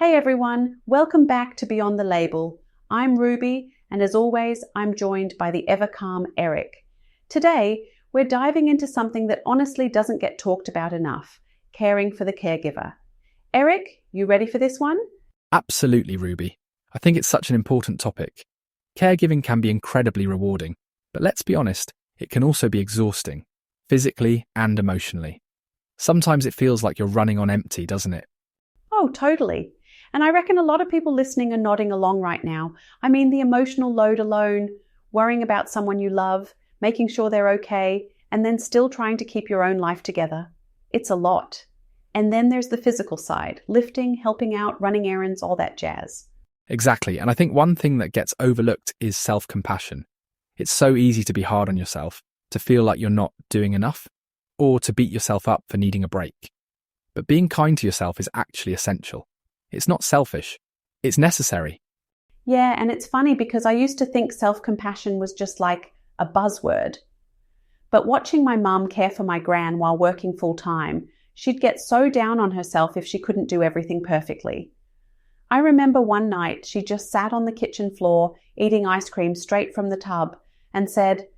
Hey everyone, welcome back to Beyond the Label. I'm Ruby, and as always, I'm joined by the ever-calm Eric. Today, we're diving into something that honestly doesn't get talked about enough, caring for the caregiver. Eric, you ready for this one? Absolutely, Ruby. I think it's such an important topic. Caregiving can be incredibly rewarding, but let's be honest, it can also be exhausting, physically and emotionally. Sometimes it feels like you're running on empty, doesn't it? Oh, totally. And I reckon a lot of people listening are nodding along right now. I mean, the emotional load alone, worrying about someone you love, making sure they're okay, and then still trying to keep your own life together. It's a lot. And then there's the physical side, lifting, helping out, running errands, all that jazz. Exactly, and I think one thing that gets overlooked is self-compassion. It's so easy to be hard on yourself, to feel like you're not doing enough, or to beat yourself up for needing a break. But being kind to yourself is actually essential. It's not selfish. It's necessary. Yeah, and it's funny because I used to think self-compassion was just like a buzzword. But watching my mum care for my gran while working full-time, she'd get so down on herself if she couldn't do everything perfectly. I remember one night she just sat on the kitchen floor eating ice cream straight from the tub and said,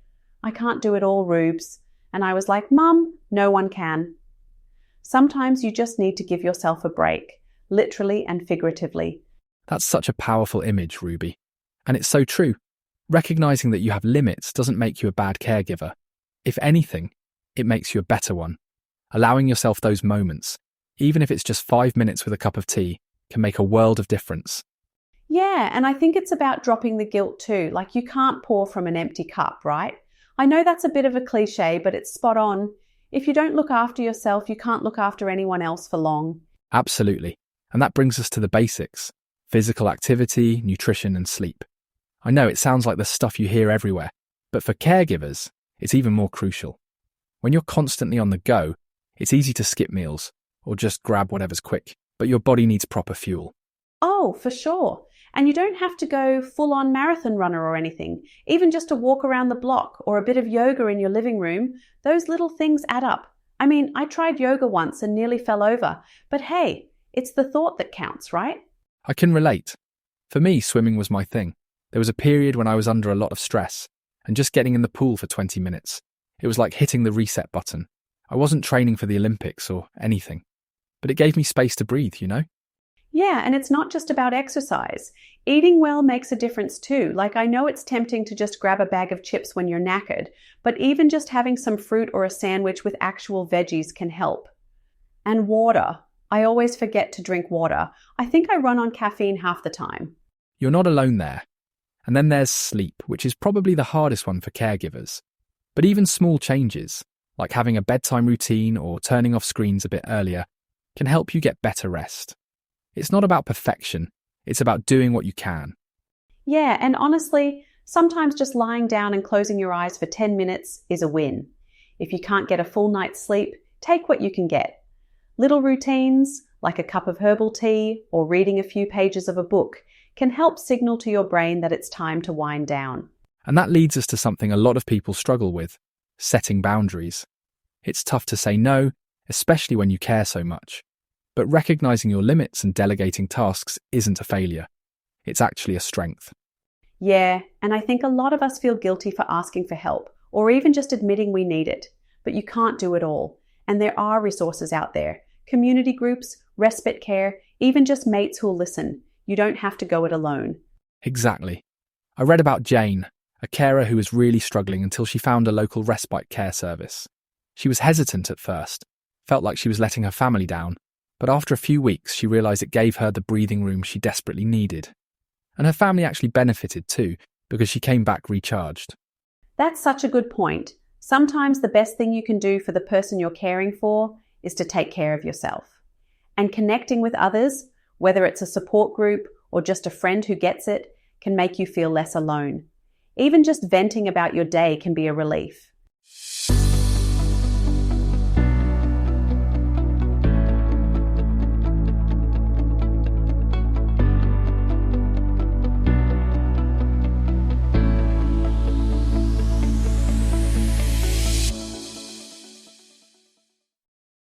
"I can't do it all, Rubes." And I was like, "Mum, no one can." Sometimes you just need to give yourself a break, literally and figuratively. That's such a powerful image, Ruby. And it's so true. Recognizing that you have limits doesn't make you a bad caregiver. If anything, it makes you a better one. Allowing yourself those moments, even if it's just 5 minutes with a cup of tea, can make a world of difference. Yeah, and I think it's about dropping the guilt too. Like, you can't pour from an empty cup, right? I know that's a bit of a cliche, but it's spot on. If you don't look after yourself, you can't look after anyone else for long. Absolutely. And that brings us to the basics: physical activity, nutrition, and sleep. I know it sounds like the stuff you hear everywhere, but for caregivers, it's even more crucial. When you're constantly on the go, it's easy to skip meals or just grab whatever's quick, but your body needs proper fuel. Oh, for sure. And you don't have to go full-on marathon runner or anything. Even just a walk around the block or a bit of yoga in your living room, those little things add up. I mean, I tried yoga once and nearly fell over, but hey, it's the thought that counts, right? I can relate. For me, swimming was my thing. There was a period when I was under a lot of stress, and just getting in the pool for 20 minutes, it was like hitting the reset button. I wasn't training for the Olympics or anything, but it gave me space to breathe, you know? Yeah, and it's not just about exercise. Eating well makes a difference too. Like, I know it's tempting to just grab a bag of chips when you're knackered, but even just having some fruit or a sandwich with actual veggies can help. And water. I always forget to drink water. I think I run on caffeine half the time. You're not alone there. And then there's sleep, which is probably the hardest one for caregivers. But even small changes, like having a bedtime routine or turning off screens a bit earlier, can help you get better rest. It's not about perfection, it's about doing what you can. Yeah, and honestly, sometimes just lying down and closing your eyes for 10 minutes is a win. If you can't get a full night's sleep, take what you can get. Little routines, like a cup of herbal tea or reading a few pages of a book, can help signal to your brain that it's time to wind down. And that leads us to something a lot of people struggle with: setting boundaries. It's tough to say no, especially when you care so much. But recognizing your limits and delegating tasks isn't a failure. It's actually a strength. Yeah, and I think a lot of us feel guilty for asking for help, or even just admitting we need it. But you can't do it all. And there are resources out there. Community groups, respite care, even just mates who'll listen. You don't have to go it alone. Exactly. I read about Jane, a carer who was really struggling until she found a local respite care service. She was hesitant at first, felt like she was letting her family down, but after a few weeks she realised it gave her the breathing room she desperately needed. And her family actually benefited too, because she came back recharged. That's such a good point. Sometimes the best thing you can do for the person you're caring for is to take care of yourself. And connecting with others, whether it's a support group or just a friend who gets it, can make you feel less alone. Even just venting about your day can be a relief.